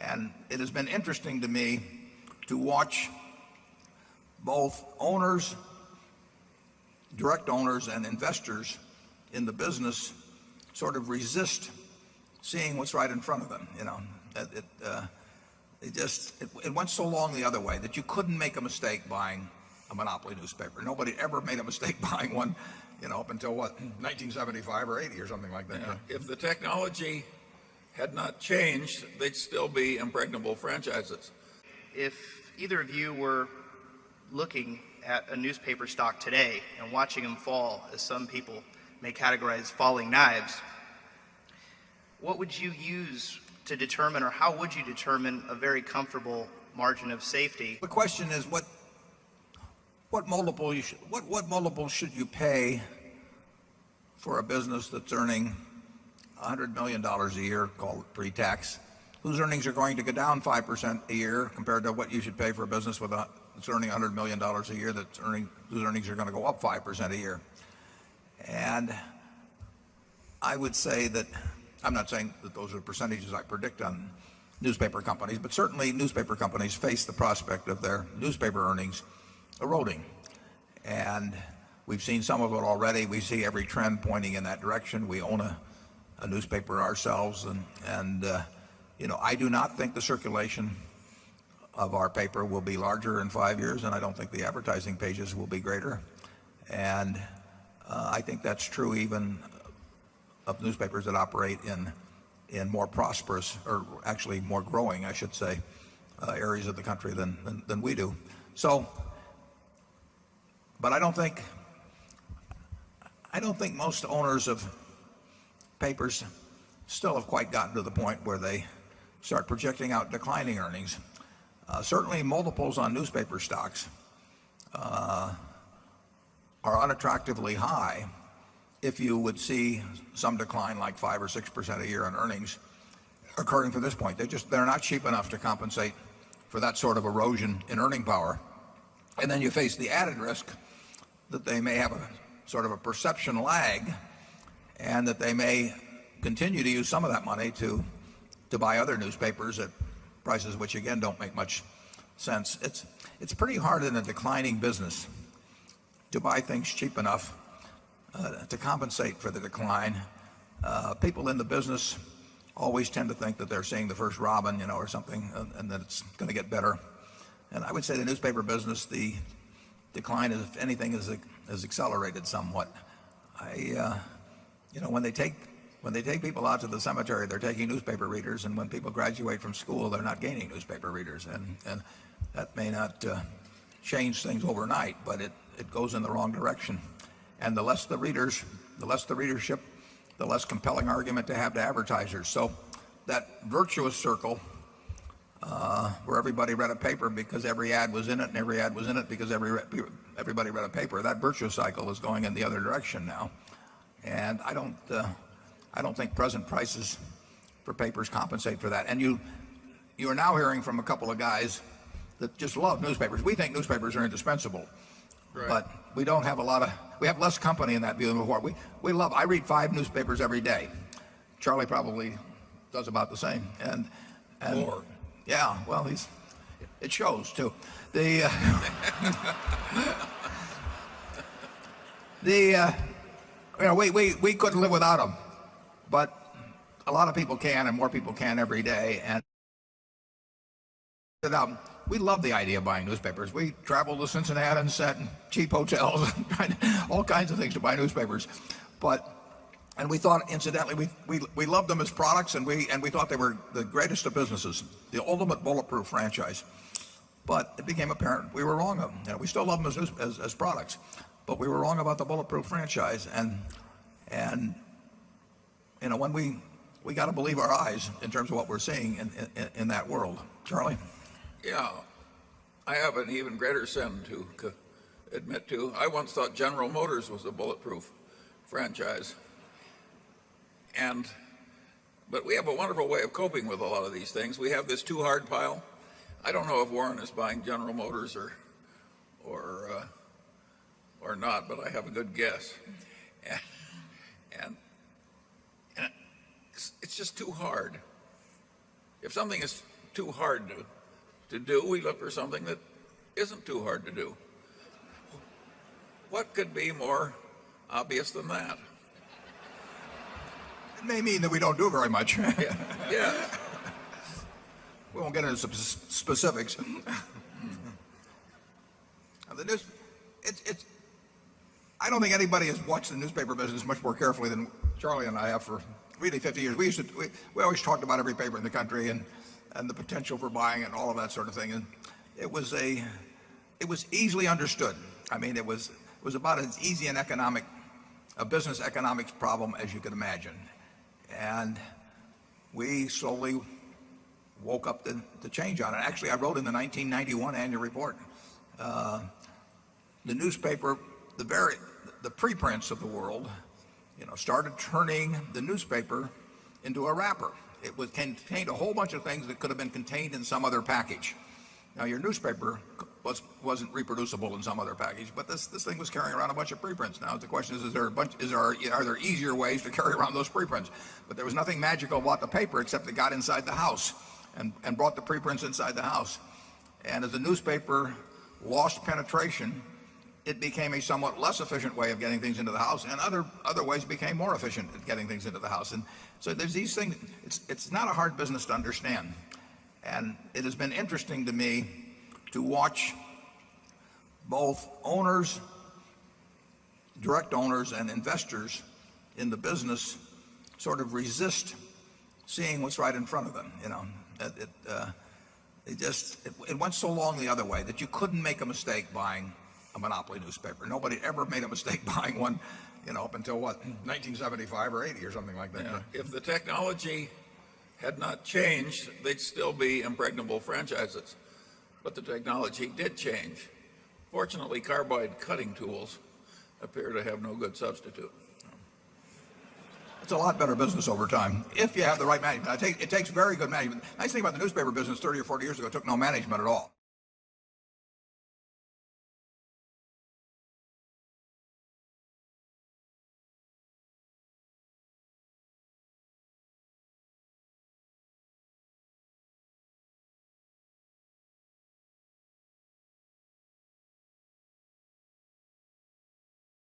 And it has been interesting to me to watch both owners, direct owners, and investors in the business sort of resist seeing what's right in front of them. It went so long the other way that you couldn't make a mistake buying a monopoly newspaper. Nobody ever made a mistake buying one, up until 1975 or 80 or something like that. Yeah. If the technology had not changed, they'd still be impregnable franchises. If either of you were looking at a newspaper stock today and watching them fall, as some people may categorize falling knives, what would you use to determine, or how would you determine, a very comfortable margin of safety? The question is what multiple should you pay for a business that's earning $100 million a year, call it pre-tax, whose earnings are going to go down 5% a year compared to what you should pay for a business that's earning $100 million a year whose earnings are going to go up 5% a year. And I would say that, I'm not saying that those are percentages I predict on newspaper companies, but certainly newspaper companies face the prospect of their newspaper earnings eroding. And we've seen some of it already. We see every trend pointing in that direction. We own a newspaper ourselves, and I do not think the circulation of our paper will be larger in 5 years, and I don't think the advertising pages will be greater. And I think that's true even of newspapers that operate in more prosperous, or actually more growing, I should say, areas of the country than we do. But I don't think most owners of papers still have quite gotten to the point where they start projecting out declining earnings. Certainly multiples on newspaper stocks are unattractively high if you would see some decline like 5 or 6% a year on earnings occurring from this point. They're not cheap enough to compensate for that sort of erosion in earning power. And then you face the added risk that they may have a sort of a perception lag, and that they may continue to use some of that money to buy other newspapers at prices which again don't make much sense. It's pretty hard in a declining business to buy things cheap enough to compensate for the decline. People in the business always tend to think that they're seeing the first robin, or something, and that it's going to get better. And I would say the newspaper business, the decline, if anything, has accelerated somewhat. When they take people out to the cemetery, they're taking newspaper readers, and when people graduate from school, they're not gaining newspaper readers, and that may not change things overnight, but it goes in the wrong direction. And the less the readership, the less compelling argument to have to advertisers. So that virtuous circle, where everybody read a paper because every ad was in it, and every ad was in it because everybody read a paper, that virtuous cycle is going in the other direction now. And I don't think present prices for papers compensate for that. And you are now hearing from a couple of guys that just love newspapers. We think newspapers are indispensable. Right. But we don't have we have less company in that view than before. I read 5 newspapers every day. Charlie probably does about the same. And more. Yeah, well, it shows too. We couldn't live without them, but a lot of people can, and more people can every day. And we love the idea of buying newspapers. We traveled to Cincinnati and sat in cheap hotels and tried all kinds of things to buy newspapers. And we thought, incidentally, we loved them as products, and we thought they were the greatest of businesses, the ultimate bulletproof franchise. But it became apparent we were wrong of them. We still love them as products, but we were wrong about the bulletproof franchise. And when we got to believe our eyes in terms of what we're seeing in that world. Charlie? Yeah, I have an even greater sin to admit to. I once thought General Motors was a bulletproof franchise. But we have a wonderful way of coping with a lot of these things. We have this too hard pile. I don't know if Warren is buying General Motors or not, but I have a good guess. And it's just too hard. If something is too hard to do. We look for something that isn't too hard to do. What could be more obvious than that? It may mean that we don't do very much. Yeah. Yeah. We won't get into some specifics. The news, I don't think anybody has watched the newspaper business much more carefully than Charlie and I have for really 50 years. We always talked about every paper in the country and the potential for buying it and all of that sort of thing. And it was easily understood. I mean, it was about as easy a business economics problem as you could imagine. And we slowly woke up to change on it. Actually, I wrote in the 1991 annual report, the newspaper, the preprints of the world, started turning the newspaper into a wrapper. It contained a whole bunch of things that could have been contained in some other package. Now, your newspaper wasn't reproducible in some other package, but this thing was carrying around a bunch of preprints. Now, the question is are there easier ways to carry around those preprints? But there was nothing magical about the paper except it got inside the house and brought the preprints inside the house. And as the newspaper lost penetration, it became a somewhat less efficient way of getting things into the house, and other ways became more efficient at getting things into the house. And so there's these things. It's not a hard business to understand, and it has been interesting to me to watch both owners, direct owners, and investors in the business sort of resist seeing what's right in front of them. It went so long the other way that you couldn't make a mistake buying a monopoly newspaper. Nobody ever made a mistake buying one, up until 1975 or 80 or something like that. Yeah. If the technology had not changed, they'd still be impregnable franchises. But the technology did change. Fortunately, carbide cutting tools appear to have no good substitute. It's a lot better business over time if you have the right management. It takes very good management. Nice thing about the newspaper business 30 or 40 years ago, it took no management at all.